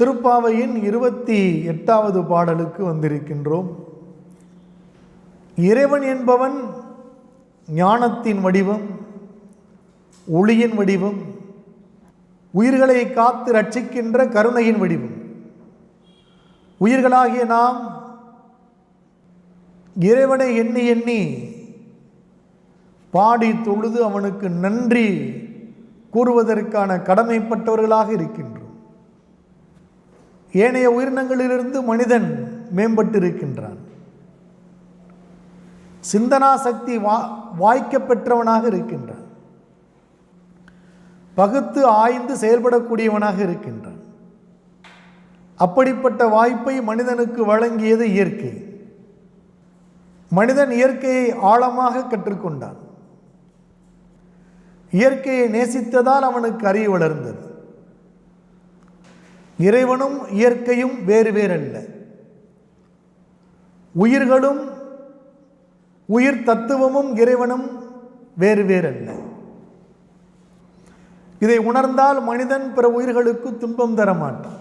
திருப்பாவையின் 28வது பாடலுக்கு வந்திருக்கின்றோம். இறைவன் என்பவன் ஞானத்தின் வடிவம், ஒளியின் வடிவம், உயிர்களை காத்து ரட்சிக்கின்ற கருணையின் வடிவம். உயிர்களாகிய நாம் இறைவனை எண்ணி எண்ணி பாடி தொழுது அவனுக்கு நன்றி கூறுவதற்கான கடமைப்பட்டவர்களாக இருக்கின்றோம். ஏனைய உயிரினங்களிலிருந்து மனிதன் மேம்பட்டிருக்கின்றான். சிந்தனா சக்தி வாய்க்க பெற்றவனாக இருக்கின்றான். பகுத்து ஆய்ந்து செயல்படக்கூடியவனாக இருக்கின்றான். அப்படிப்பட்ட வாய்ப்பை மனிதனுக்கு வழங்கியது இயற்கை. மனிதன் இயற்கையை ஆழமாக கற்றுக்கொண்டான். இயற்கையை நேசித்ததால் அவனுக்கு அறிவு வளர்ந்தது. இறைவனும் இயற்கையும் வேறு வேறல்ல. உயிர்களும் உயிர் தத்துவமும் இறைவனும் வேறு வேறல்ல. இதை உணர்ந்தால் மனிதன் பிற உயிர்களுக்கு துன்பம் தர மாட்டான்.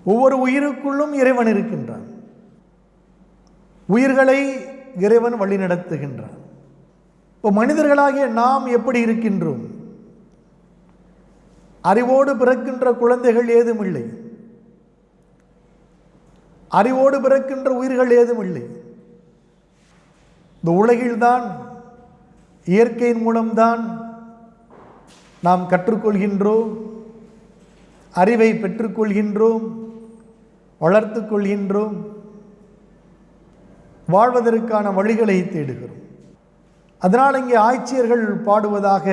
ஒவ்வொரு உயிருக்குள்ளும் இறைவன் இருக்கின்றான். உயிர்களை இறைவன் வழிநடத்துகின்றான். இப்போ மனிதர்களாகிய நாம் எப்படி இருக்கின்றோம்? அறிவோடு பிறக்கின்ற குழந்தைகள் ஏதும் இல்லை. அறிவோடு பிறக்கின்ற உயிர்கள் ஏதும் இல்லை. இந்த உலகில்தான் இயற்கையின் மூலம்தான் நாம் கற்றுக்கொள்கின்றோம், அறிவை பெற்றுக்கொள்கின்றோம், வளர்த்து கொள்கின்றோம், வாழ்வதற்கான வழிகளை தேடுகிறோம். அதனால் இங்கே ஆய்ச்சியர்கள் பாடுவதாக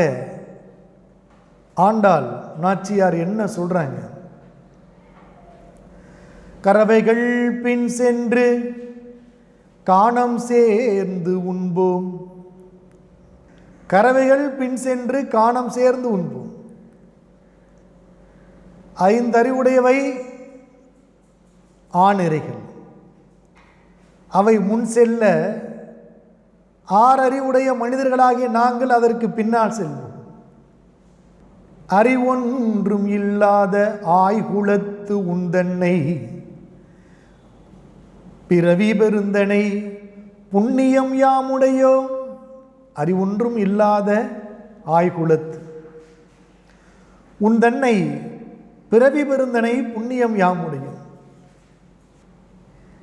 ஆண்டாள் நாச்சியார் என்ன சொல்றாங்க? கறவைகள் பின் சென்று காணம் சேர்ந்து உண்போம். கறவைகள் பின் சென்று காணம் சேர்ந்து உண்போம். ஐந்தறிவுடையவை ஆணிரைகள். அவை முன் செல்ல ஆறறிவுடைய மனிதர்களாகிய நாங்கள் அதற்கு பின்னால் செல்வோம். அறிவொன்றும் இல்லாத ஆய்குலத்து உந்தன்னை பிறவி பெருந்தனை புண்ணியம் யாமுடையோ. அறிவொன்றும் இல்லாத ஆய்குலத்து உந்தன்னை பிறவி பெருந்தனை புண்ணியம் யாமுடையோ.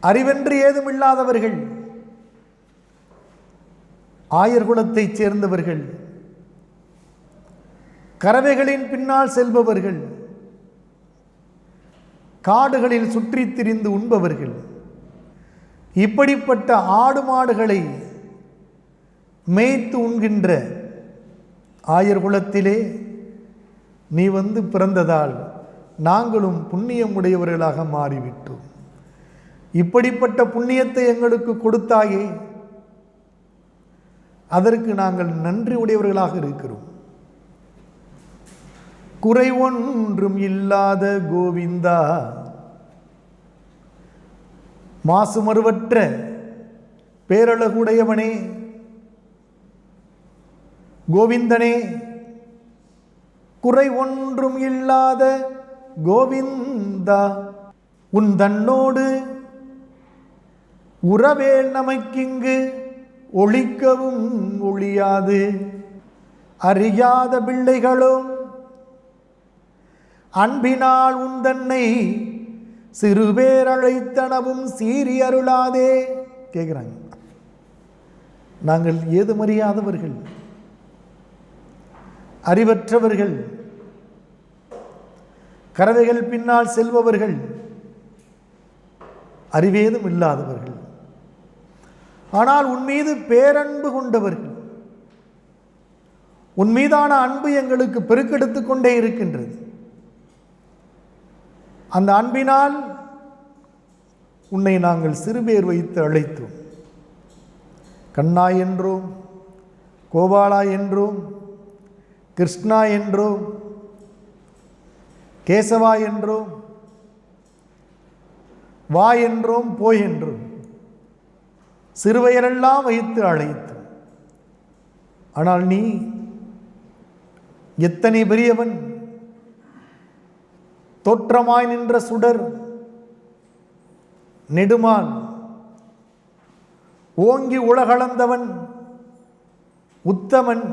அறிவென்று ஏதுமில்லாதவர்கள், ஆயர்குலத்தைச் சேர்ந்தவர்கள், கறவைகளின் பின்னால் செல்பவர்கள், காடுகளில் சுற்றித் திரிந்து உண்பவர்கள், இப்படிப்பட்ட ஆடு மாடுகளை மேய்த்து உண்கின்ற ஆயர்குலத்திலே நீ வந்து பிறந்ததால் நாங்களும் புண்ணியம் உடையவர்களாக மாறிவிட்டோம். இப்படிப்பட்ட புண்ணியத்தை எங்களுக்கு கொடுத்தாயே, அதற்கு நாங்கள் நன்றி உடையவர்களாக இருக்கிறோம். குறை ஒன்றும் இல்லாத கோவிந்தா, மாசுமறுவற்ற பேரழகுடையவனே, கோவிந்தனே, குறை ஒன்றும் இல்லாத கோவிந்தா, உன் தன்னோடு உறவேல் நமக்கிங்கு ஒளிக்கவும் ஒளியாது. அறியாத பிள்ளைகளும் அன்பினால் உந்தன்னை சிறுபேரழைத்தனவும் சீறி அருளாதே. கேட்குறாங்க. நாங்கள் ஏதுமறியாதவர்கள், அறிவற்றவர்கள், கறவைகள் பின்னால் செல்பவர்கள், அறிவேதும் இல்லாதவர்கள். ஆனால் உன் மீது பேரன்பு கொண்டவர்கள். உன் மீதான அன்பு எங்களுக்கு பெருக்கெடுத்து கொண்டே இருக்கின்றது. அந்த அன்பினால் உன்னை நாங்கள் சிறுபேர் வைத்து அழைத்தோம். கண்ணா என்றோம், கோபாலா என்றோம், கிருஷ்ணா என்றோம், கேசவா என்றோம், வா என்றோம், போய் என்றோம், சிறுவையரெல்லாம் வைத்து அழைத்தோம். ஆனால் நீ எத்தனை பெரியவன், தோற்றமாய் நின்ற சுடர் நெடுமால், ஓங்கி உலகளந்தவன் உத்தமன்,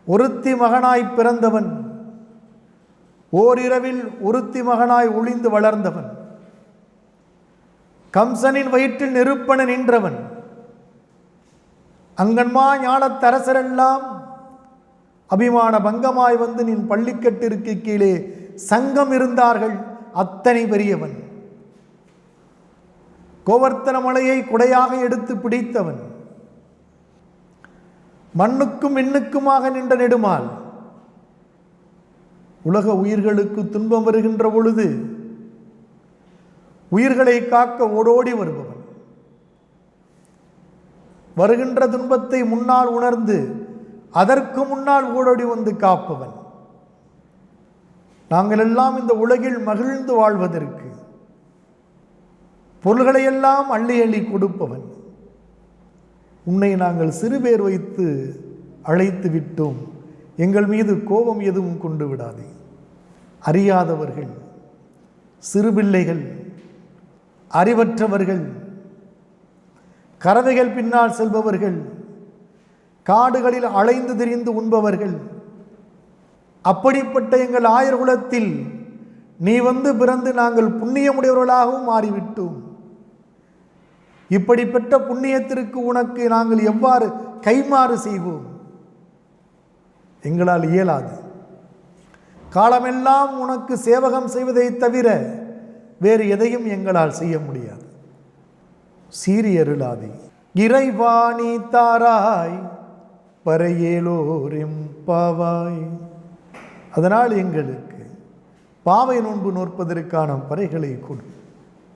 ஒருத்தி மகனாய் பிறந்தவன், ஓரிரவில் ஒருத்தி மகனாய் ஒளிந்து வளர்ந்தவன், கம்சனின் வயிற்றில் நெருப்பென நின்றவன், அங்கன்மா ஞானத்தரசரெல்லாம் அபிமான பங்கமாய் வந்து நின் பள்ளிக்கட்டிற்கு கீழே சங்கம் இருந்தார்கள். அத்தனை பெரியவன், கோவர்த்தன மலையை குடையாக எடுத்து பிடித்தவன், மண்ணுக்கும் விண்ணுக்குமாக நின்ற நெடுமால், உலக உயிர்களுக்கு துன்பம் வருகின்ற பொழுது உயிர்களை காக்க ஓடோடி வருபவன், வருகின்ற துன்பத்தை முன்னால் உணர்ந்து அதற்கு முன்னால் ஓடோடி வந்து காப்பவன். நாங்கள் எல்லாம் இந்த உலகில் மகிழ்ந்து வாழ்வதற்கு பொருள்களையெல்லாம் அள்ளி அள்ளி கொடுப்பவன். உன்னை நாங்கள் சிறுபேர் வைத்து அழைத்து விட்டோம், எங்கள் மீது கோபம் எதுவும் கொண்டு விடாதே. அறியாதவர்கள், சிறுபிள்ளைகள், அறிவற்றவர்கள், கறவைகள் பின்னால் செல்பவர்கள், காடுகளில் அலைந்து திரிந்து உண்பவர்கள், அப்படிப்பட்ட எங்கள் ஆயர்குலத்தில் நீ வந்து பிறந்து நாங்கள் புண்ணியமுடையவர்களாகவும் மாறிவிட்டோம். இப்படிப்பட்ட புண்ணியத்திற்கு உனக்கு நாங்கள் எவ்வாறு கைமாறு செய்வோம்? எங்களால் இயலாது. காலமெல்லாம் உனக்கு சேவகம் செய்வதை தவிர வேறு எதையும் எங்களால் செய்ய முடியாது. சீரியருளாதே. இறைவாணி தாராய் பறையேலோரும் பாவாய். அதனால் எங்களுக்கு பாவை நோன்பு நோற்பதற்கான பறைகளை கொடு.